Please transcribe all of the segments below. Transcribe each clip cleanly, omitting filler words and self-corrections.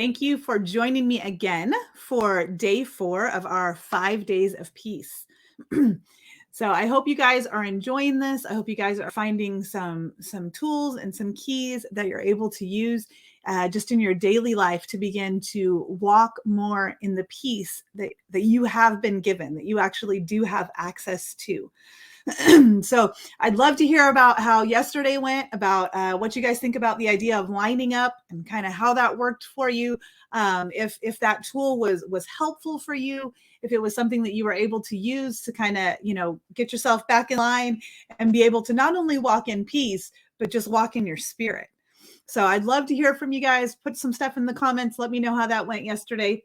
Thank you for joining me again for day 4 of our 5 days of peace. So I hope you guys are enjoying this. I hope you guys are finding some tools and some keys that you're able to use just in your daily life to begin to walk more in the peace that you have been given, that you actually do have access to. So I'd love to hear about how yesterday went, about what you guys think about the idea of lining up and kind of how that worked for you. If that tool was helpful for you, if it was something that you were able to use to kind of, get yourself back in line and be able to not only walk in peace, but just walk in your spirit. So I'd love to hear from you guys. Put some stuff in the comments. Let me know how that went yesterday.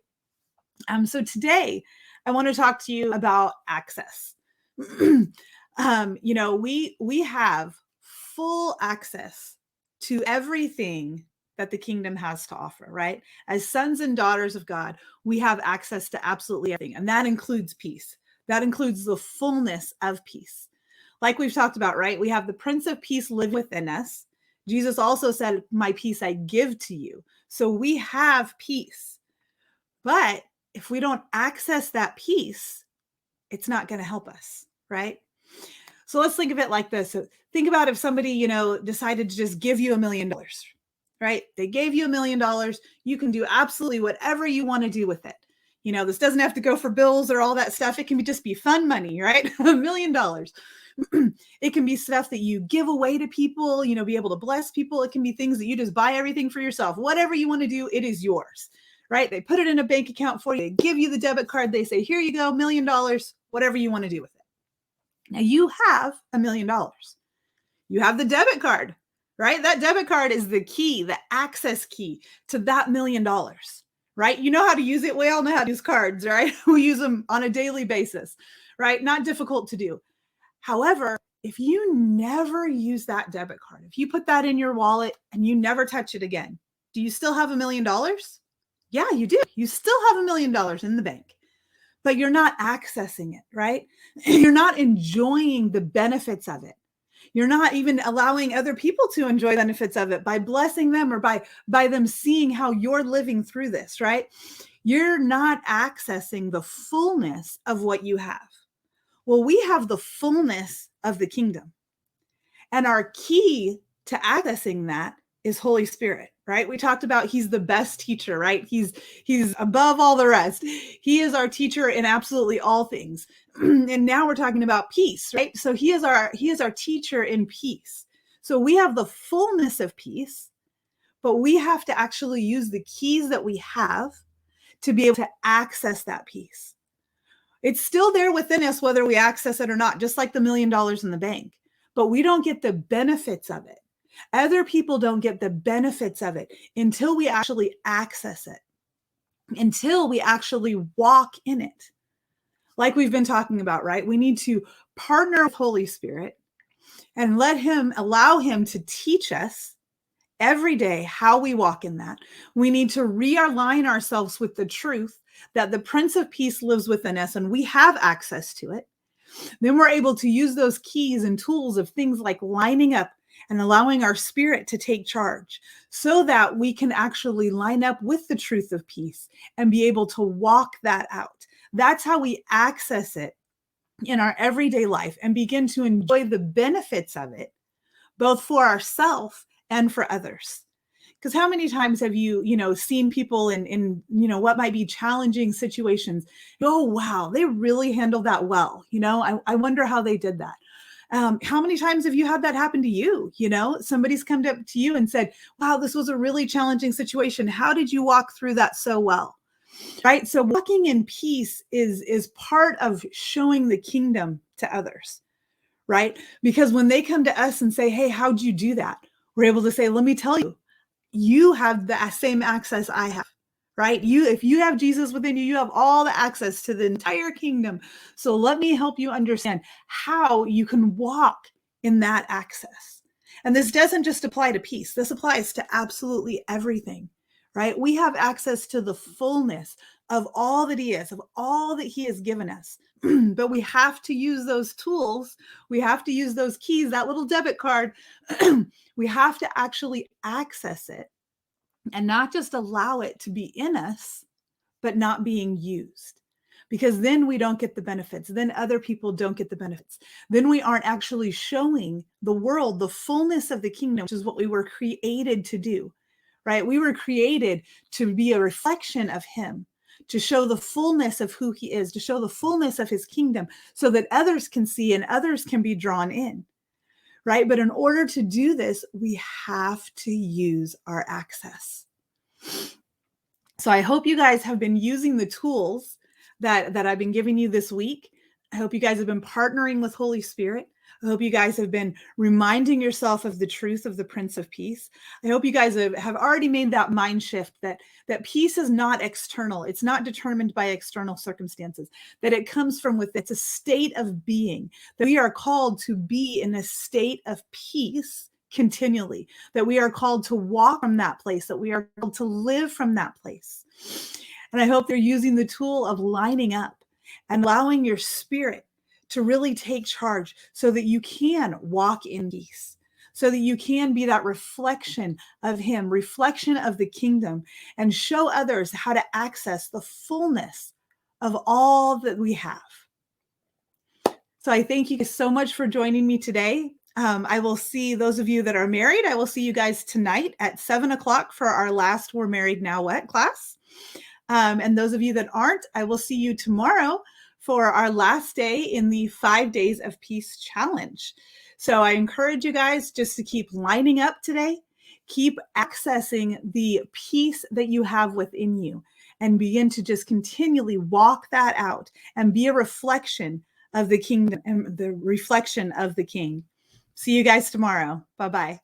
So today I want to talk to you about access. We have full access to everything that the kingdom has to offer, right? As sons and daughters of God, we have access to absolutely everything. And that includes peace. That includes the fullness of peace. Like we've talked about, right? We have the Prince of Peace live within us. Jesus also said, "My peace I give to you." So we have peace. But if we don't access that peace, it's not going to help us, right? So let's think of it like this. So think about if somebody, decided to just give you $1 million, right? They gave you $1 million. You can do absolutely whatever you want to do with it. This doesn't have to go for bills or all that stuff. It can just be fun money, right? $1 million. It can be stuff that you give away to people, be able to bless people. It can be things that you just buy everything for yourself. Whatever you want to do, it is yours, right? They put it in a bank account for you. They give you the debit card. They say, "Here you go, $1 million, whatever you want to do with it." Now you have $1 million. You have the debit card, right? That debit card is the key, the access key to that $1 million, right? You know how to use it. We all know how to use cards, right? We use them on a daily basis, right? Not difficult to do. However, if you never use that debit card, if you put that in your wallet and you never touch it again, do you still have $1 million? Yeah, you do. You still have $1 million in the bank, but you're not accessing it, right? You're not enjoying the benefits of it. You're not even allowing other people to enjoy the benefits of it by blessing them or by them seeing how you're living through this, right? You're not accessing the fullness of what you have. Well, we have the fullness of the kingdom. And our key to accessing that is Holy Spirit, right? We talked about he's the best teacher, right? He's above all the rest. He is our teacher in absolutely all things. And now we're talking about peace, right? So he is our teacher in peace. So we have the fullness of peace, but we have to actually use the keys that we have to be able to access that peace. It's still there within us, whether we access it or not, just like the $1 million in the bank, but we don't get the benefits of it. Other people don't get the benefits of it until we actually access it, until we actually walk in it. Like we've been talking about, right? We need to partner with Holy Spirit and allow him to teach us every day how we walk in that. We need to realign ourselves with the truth that the Prince of Peace lives within us and we have access to it. Then we're able to use those keys and tools of things like lining up and allowing our spirit to take charge so that we can actually line up with the truth of peace and be able to walk that out. That's how we access it in our everyday life and begin to enjoy the benefits of it, both for ourselves and for others. Because how many times have you, seen people in what might be challenging situations? Oh, wow, they really handled that well. I wonder how they did that. How many times have you had that happen to you? Somebody's come up to you and said, "Wow, this was a really challenging situation. How did you walk through that so well?" Right? So walking in peace is part of showing the kingdom to others, right? Because when they come to us and say, "Hey, how'd you do that?" We're able to say, "Let me tell you, you have the same access I have," right? If you have Jesus within you, you have all the access to the entire kingdom. So let me help you understand how you can walk in that access. And this doesn't just apply to peace. This applies to absolutely everything, right? We have access to the fullness of all that he is, of all that he has given us. But we have to use those tools. We have to use those keys, that little debit card. We have to actually access it and not just allow it to be in us, but not being used. Because then we don't get the benefits. Then other people don't get the benefits. Then we aren't actually showing the world the fullness of the kingdom, which is what we were created to do, right? We were created to be a reflection of him, to show the fullness of who he is, to show the fullness of his kingdom so that others can see and others can be drawn in, right? But in order to do this, we have to use our access. So I hope you guys have been using the tools that I've been giving you this week. I hope you guys have been partnering with Holy Spirit. I hope you guys have been reminding yourself of the truth of the Prince of Peace. I hope you guys have already made that mind shift that peace is not external. It's not determined by external circumstances, that it comes from within. It's a state of being, that we are called to be in a state of peace continually, that we are called to walk from that place, that we are called to live from that place. And I hope they're using the tool of lining up and allowing your spirit to really take charge so that you can walk in peace, so that you can be that reflection of him, reflection of the kingdom, and show others how to access the fullness of all that we have. So I thank you so much for joining me today. I will see those of you that are married. I will see you guys tonight at 7:00 for our last We're Married Now What class. And those of you that aren't, I will see you tomorrow for our last day in the 5 Days of Peace challenge. So I encourage you guys just to keep lining up today, keep accessing the peace that you have within you, and begin to just continually walk that out and be a reflection of the kingdom and the reflection of the King. See you guys tomorrow. Bye-bye.